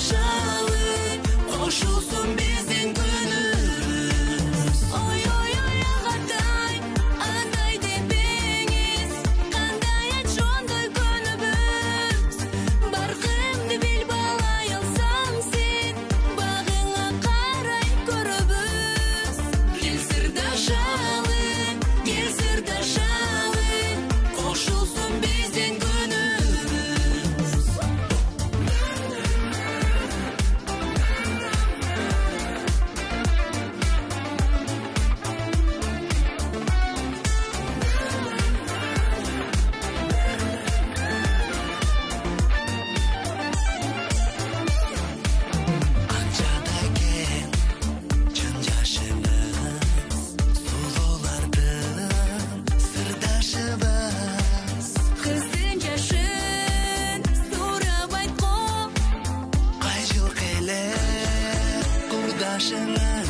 сырдашалы, кошулсун биздин күнүбүз. Ой, ой, ой, агатай, андай депеңиз, кандай айтшондой көнүбүз. Баркымды бил балай алсаң сен, багыңа карай көрөбүз. Кел сырдашалы, кошулсун биздин күнүбүз. Акчадай кең чын жашыбыз, сулуулардын сырдашыбыз. Кыздын жашын сурап айтком, кай жылкы эле курдашыңа.